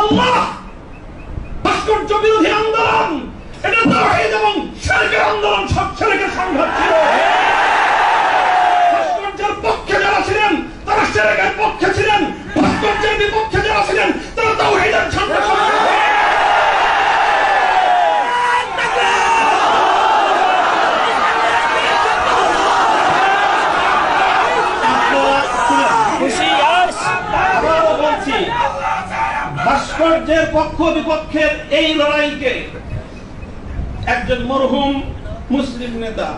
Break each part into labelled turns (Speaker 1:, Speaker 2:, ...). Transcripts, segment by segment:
Speaker 1: আল্লাহ, ভাস্কর্য বিরোধী আন্দোলন এটা তাওহীদ এবং শিরকের আন্দোলন, সব শিরকের সংঘাত ছিল। ভাস্কর্যের পক্ষে যারা ছিলেন তারা শিরকের পক্ষে ছিলেন, ভাস্কর্যের বিপক্ষে যারা ছিলেন তারা তাওহীদের ঝান্ডা বলছি। ভাস্কর্যের পক্ষ বিপক্ষের এই লড়াইকে একজন মরহুম মুসলিম নেতা,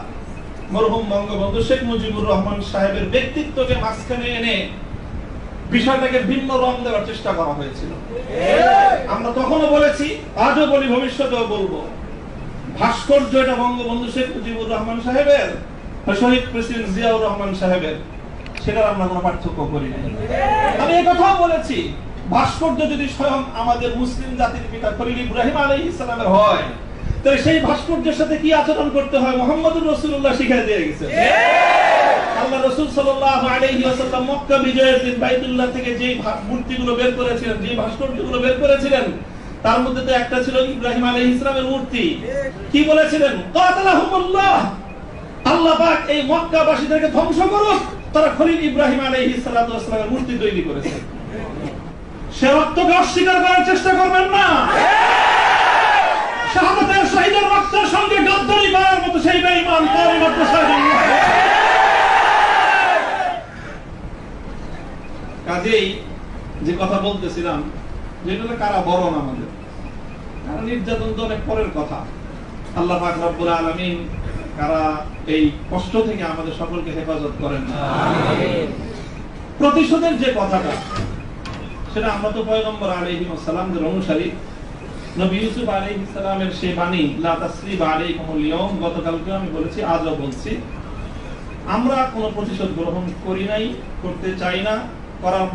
Speaker 1: মরহুম বঙ্গবন্ধু শেখ মুজিবুর রহমান সাহেবের ব্যক্তিত্বকে মাঝখানে এনে বিষয়টাকে ভিন্ন রং দেওয়ার চেষ্টা করা হয়েছিল। আমরা তখনও বলেছি, আজও বলি, ভবিষ্যতেও বলবো, ভাস্কর্য এটা বঙ্গবন্ধু শেখ মুজিবুর রহমান সাহেবের, শহীদ প্রেসিডেন্ট জিয়াউর রহমান সাহেবের, সেটার আমরা কোনো পার্থক্য করি না। আমি এই কথাও বলেছি, ভাস্কর্য যদি স্বয়ং আমাদের মুসলিম জাতির পিতা খলিল ইব্রাহিম আলাইহিস সালামের হয়, তাহলে সেই ভাস্কর্যের সাথে কি আচরণ করতে হয় মুহাম্মদুর রাসূলুল্লাহ শিখিয়ে দিয়ে গেছেন। আল্লাহ রাসূল সাল্লাল্লাহু আলাইহি ওয়াসাল্লাম মক্কা বিজয়ের দিন বাইতুল্লাহ থেকে যে মূর্তিগুলো বের করেছিলেন, যে ভাস্কর্যগুলো বের করেছিলেন, তার মধ্যে তো একটা ছিল ইব্রাহিম আলাইহিস সালামের মূর্তি। কি বলেছিলেন? কাতালাহুমুল্লাহ, আল্লাহ পাক এই মক্কাবাসীদেরকে ধ্বংস করুক, তারা খলিল ইব্রাহিম আলাইহিস সালাতু ওয়াস সালামের মূর্তি তৈরি করেছে। সে রক্তকে অস্বীকার করার চেষ্টা করবেন না। শাহাদাতের শহীদের রক্তের সঙ্গে গাদ্দারি করার মতো সেই বেঈমান তার মাত্র শহীদ। কাজেই যে কথা বলতেছিলাম, যেটা কারা বরণ আমাদের, কারা নির্যাতন তো অনেক পরের কথা। আল্লাহ পাক রব্বুল আলামিন কারা এই কষ্ট থেকে আমাদের সকলকে হেফাজত করেন। আমিন। প্রতিশোধের যে কথাটা, সেটা আমরা তো পয়গম্বর আলাইহিস সালামের অনুসারী। নবী ইউসুফ আলাইহিস সালামের সেই বাণী, লা তাসরিবা আলাইকুমুল ইয়াউম, গতকালকে আমি বলেছি, আজও বলছি, আমরা কোনো প্রতিশোধ গ্রহণ করি নাই, করতে চাই না। করার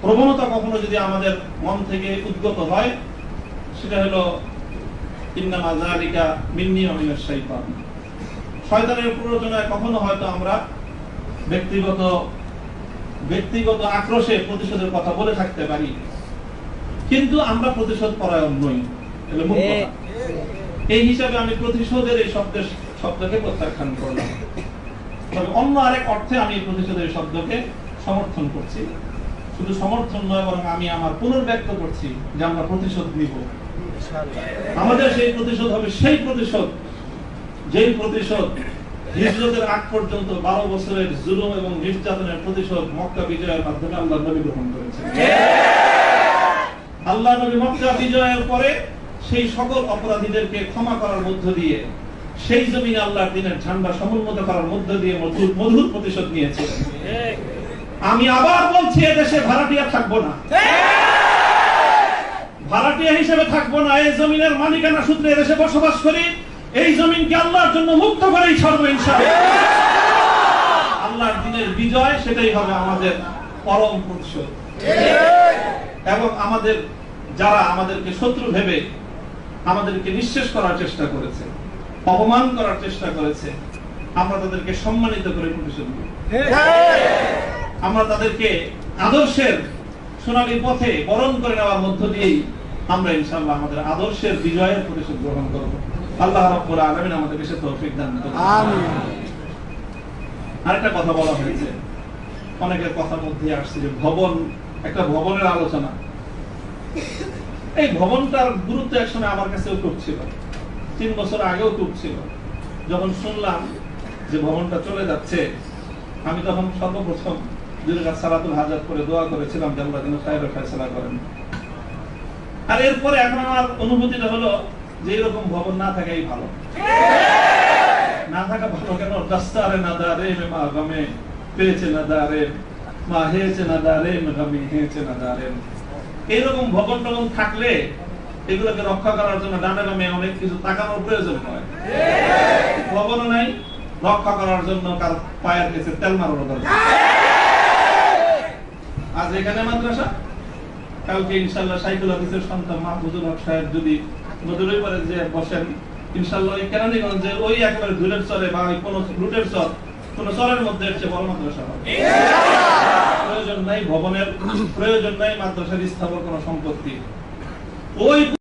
Speaker 1: প্রবণতা কখনো যদি আমাদের মন থেকে উদ্গত হয়, সেটা হলো ইন্নামা যালিকা মিন্নী ওয়া মিনাশ শাইতান। শয়তানের প্ররোচনায় কখনো হয়তো আমরা ব্যক্তিগত আক্রোশে প্রতিশোধের কথা বলে থাকতে পারি, কিন্তু আমরা প্রতিশোধ পরায়ণ নই। এই হিসাবে আমি প্রতিশোধের এই শব্দকে প্রত্যাখ্যান করলাম। তবে অন্য আরেক অর্থে আমি প্রতিশোধের শব্দকে সমর্থন করছি। শুধু সমর্থন নয়, বরং আমি আমার পুনর্ব্যক্ত করছি যে আমরা প্রতিশোধ নিব। আমাদের সেই প্রতিশোধ হবে সেই প্রতিশোধ, যেই প্রতিশোধ হিজরতের আগ পর্যন্ত 12 বছরের জুলুম এবং নির্যাতনের প্রতিশোধ মক্কা বিজয়ের মাধ্যমে আল্লাহ নবী গ্রহণ করেছেন। আল্লাহ নবী মক্কা বিজয়ের পরে সেই সকল অপরাধীদেরকে ক্ষমা করার মধ্য দিয়ে, সেই জমিনে আল্লাহর দ্বীনের ঝান্ডা সমুন্নত করার মধ্য দিয়ে মধুর প্রতিশোধ নিয়েছিলেন। আমি আবার বলছি, এদেশে ভাড়াটিয়া থাকবো না, ভাড়াটিয়া হিসেবে থাকবো না। এই জমিনের মালিকানা সূত্রে এদেশে বসবাস করি। এই জমিনকে আল্লাহর জন্য মুক্ত করেই ছাড়বো ইনশাআল্লাহ। আল্লাহর দ্বীনের বিজয়, সেটাই হবে আমাদের পরম প্রতিশোধ। এবং আমাদের যারা আমাদেরকে শত্রু ভেবে আমাদেরকে নিঃশেষ করার চেষ্টা করেছে, অপমান করার চেষ্টা করেছে, আমরা তাদেরকে সম্মানিত করে প্রতিশোধ নেব। আমরা তাদেরকে আদর্শের সোনালী পথে বরণ করে নেওয়ার মধ্য দিয়েই আমরা ইনশাআল্লাহ আমাদের আদর্শের বিজয়ের প্রতিশোধ গ্রহণ করব। আল্লাহ রাব্বুল আলামিন আমাদেরকে সে তৌফিক দান করুন। আমিন। আরেকটা কথা বলা হয়েছে, অনেকের কথার মধ্যে আসছে যে ভবন, একটা ভবনের আলোচনা। এই ভবনটার গুরুত্ব একসময় আমার কাছেও খুব ছিল, 3 বছর আগেও খুব ছিল। যখন শুনলাম যে ভবনটা চলে যাচ্ছে, আমি তখন সর্বপ্রথম দুই রাকাত সালাতুল হাজাত করে দোয়া করেছিলাম যে আল্লাহ যেন খায়রের ফয়সালা করেন। আর এরপরে এখন আমার অনুভূতিটা হলো যে এরকম ভবন না থাকাই ভালো। না থাকা ভালো কেন? দাস্তারে না দারে মা গামে পেয়েছে না দারে মা হেয়েছে না দারে গামে হেয়েছে না দারে। এইরকম ভবন টবন থাকলে এগুলোকে রক্ষা করার জন্য ডানে বামে অনেক কিছু তাকানোর প্রয়োজন হয়। ভবনও নাই, রক্ষা করার জন্য কার পায়ের কাছে তেল মারার দরকার। আজ এখানে মাদ্রাসা, কালকে ইনশাআল্লাহ সাইকুল হাদিসের সন্তান মাহফুজুল হক সাহেব যদি নদীর পারে যে বসেন, ইনশাআল্লাহ এই কেরানীগঞ্জে ওই একেবারে ধুলের চরে বা কোন রুটের চর, কোন চরের মধ্যে এসে বড় মাদ্রাসা হবে। প্রয়োজন নাই ভবনের, প্রয়োজন নাই মাদ্রাসার স্থাপন কোন সম্পত্তি। ওই